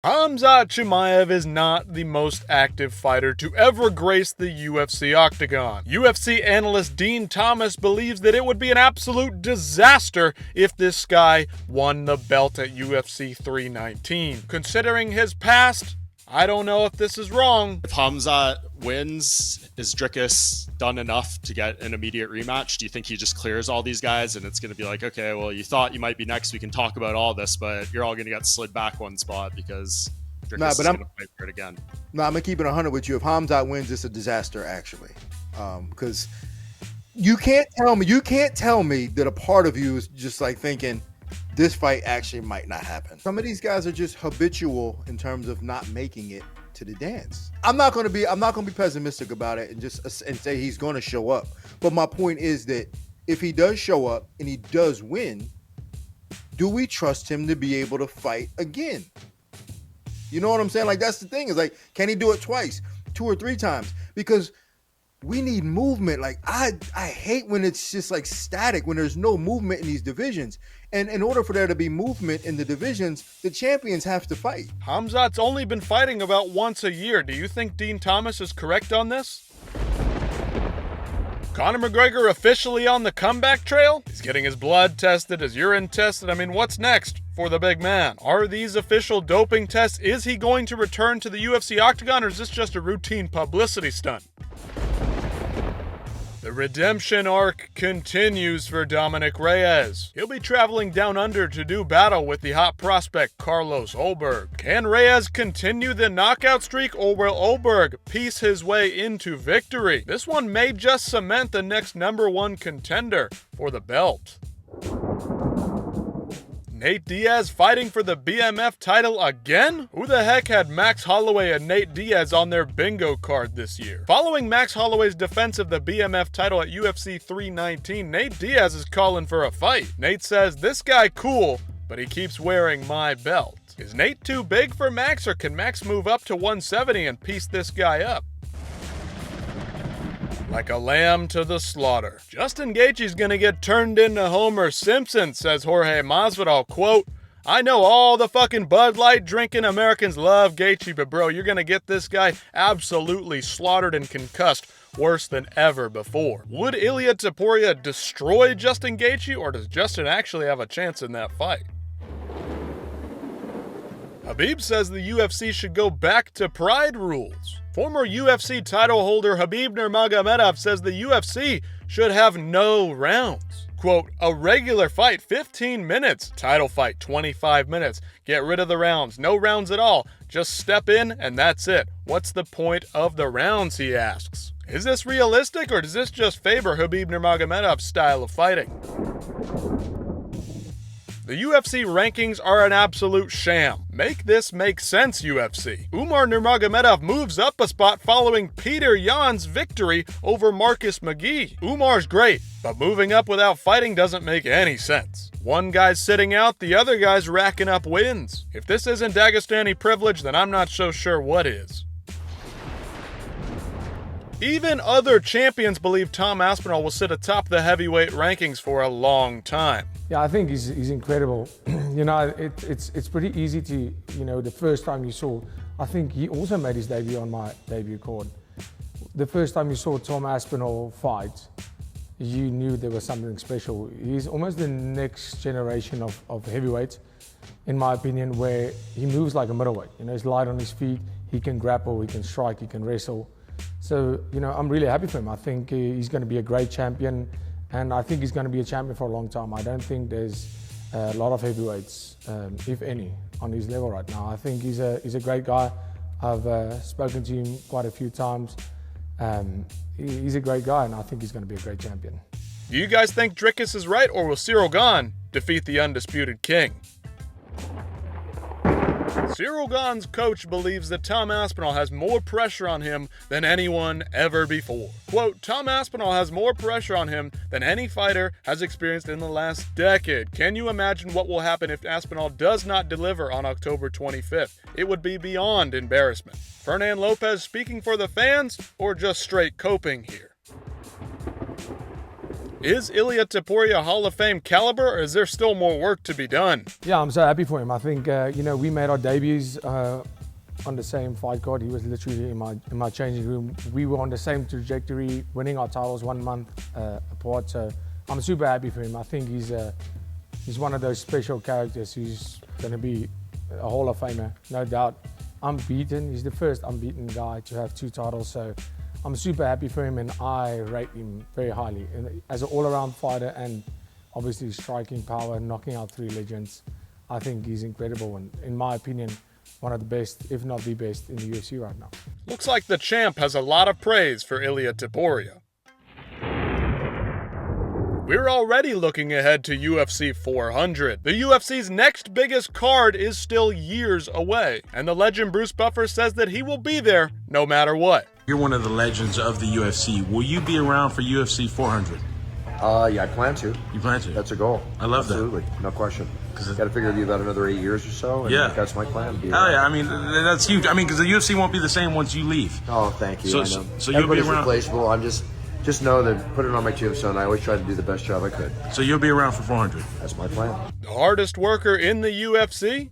Khamzat Chimaev is not the most active fighter to ever grace the UFC octagon. UFC analyst Dean Thomas believes that it would be an absolute disaster if this guy won the belt at UFC 319. Considering his past, I don't know if this is wrong. If Khamzat wins, is Dricus done enough to get an immediate rematch? Do you think he just clears all these guys and it's going to be like, okay, well, you thought you might be next, we can talk about all this, but you're all going to get slid back one spot because Dricus is going to fight for it again? No, I'm going to keep it 100 with you. If Khamzat wins, it's a disaster, actually. Because you can't tell me that a part of you is just like thinking, this fight actually might not happen. Some of these guys are just habitual in terms of not making it to the dance. I'm not going to be pessimistic about it and say he's going to show up. But my point is that if he does show up and he does win, do we trust him to be able to fight again? You know what I'm saying? Like, that's the thing, is like, can he do it twice, 2 or 3 times? Because we need movement. Like, I hate when it's just like static, when there's no movement in these divisions. And in order for there to be movement in the divisions, the champions have to fight. Khamzat's only been fighting about once a year. Do you think Dean Thomas is correct on this? Conor McGregor officially on the comeback trail? He's getting his blood tested, his urine tested. I mean, what's next for the big man? Are these official doping tests? Is he going to return to the UFC octagon, or is this just a routine publicity stunt? The redemption arc continues for Dominic Reyes. He'll be traveling down under to do battle with the hot prospect Carlos Ulberg. Can Reyes continue the knockout streak, or will Ulberg piece his way into victory? This one may just cement the next #1 contender for the belt. Nate Diaz fighting for the BMF title again? Who the heck had Max Holloway and Nate Diaz on their bingo card this year? Following Max Holloway's defense of the BMF title at UFC 319, Nate Diaz is calling for a fight. Nate says, "This guy cool, but he keeps wearing my belt." Is Nate too big for Max, or can Max move up to 170 and piece this guy up? Like a lamb to the slaughter. Justin Gaethje's gonna get turned into Homer Simpson, says Jorge Masvidal. Quote, "I know all the fucking Bud Light drinking Americans love Gaethje, but bro, you're gonna get this guy absolutely slaughtered and concussed worse than ever before." Would Ilia Topuria destroy Justin Gaethje, or does Justin actually have a chance in that fight? Khabib says the UFC should go back to pride rules. Former UFC title holder Khabib Nurmagomedov says the UFC should have no rounds. Quote, "A regular fight, 15 minutes. Title fight, 25 minutes. Get rid of the rounds. No rounds at all. Just step in and that's it. What's the point of the rounds?" he asks. Is this realistic, or does this just favor Khabib Nurmagomedov's style of fighting? The UFC rankings are an absolute sham. Make this make sense, UFC. Umar Nurmagomedov moves up a spot following Peter Yan's victory over Marcus McGee. Umar's great, but moving up without fighting doesn't make any sense. One guy's sitting out, the other guy's racking up wins. If this isn't Dagestani privilege, then I'm not so sure what is. Even other champions believe Tom Aspinall will sit atop the heavyweight rankings for a long time. Yeah, I think he's incredible. It's pretty easy to, the first time you saw, I think he also made his debut on my debut card. The first time you saw Tom Aspinall fight, you knew there was something special. He's almost the next generation of heavyweights, in my opinion, where he moves like a middleweight. He's light on his feet, he can grapple, he can strike, he can wrestle. So, I'm really happy for him. I think he's going to be a great champion, and I think he's going to be a champion for a long time. I don't think there's a lot of heavyweights, if any, on his level right now. I think he's a great guy. I've spoken to him quite a few times. He's a great guy, and I think he's going to be a great champion. Do you guys think Dricus is right, or will Cyril Gane defeat the undisputed king? Cyril Gane's coach believes that Tom Aspinall has more pressure on him than anyone ever before. Quote, "Tom Aspinall has more pressure on him than any fighter has experienced in the last decade. Can you imagine what will happen if Aspinall does not deliver on October 25th? It would be beyond embarrassment." Fernan Lopez speaking for the fans, or just straight coping here? Is Ilia Topuria Hall of Fame caliber, or is there still more work to be done? Yeah, I'm so happy for him. I think, we made our debuts on the same fight card. He was literally in my changing room. We were on the same trajectory, winning our titles 1 month apart. So I'm super happy for him. I think he's one of those special characters who's going to be a Hall of Famer, no doubt. Unbeaten. He's the first unbeaten guy to have 2 titles. So I'm super happy for him, and I rate him very highly. And as an all-around fighter, and obviously striking power, knocking out 3 legends, I think he's incredible. And in my opinion, one of the best, if not the best, in the UFC right now. Looks like the champ has a lot of praise for Ilia Topuria. We're already looking ahead to UFC 400. The UFC's next biggest card is still years away, and the legend Bruce Buffer says that he will be there no matter what. You're one of the legends of the UFC. Will you be around for UFC 400? Yeah, I plan to. You plan to? That's a goal. I love that. Absolutely, no question. Got to figure it'll be about another 8 years or so. And Yeah. that's my plan. Oh yeah, I mean that's huge. I mean, because the UFC won't be the same once you leave. Oh, thank you. So- I know. so you'll be Everybody's around- replaceable. I'm just know that put it on my tombstone. I always try to do the best job I could. So you'll be around for 400. That's my plan. The hardest worker in the UFC?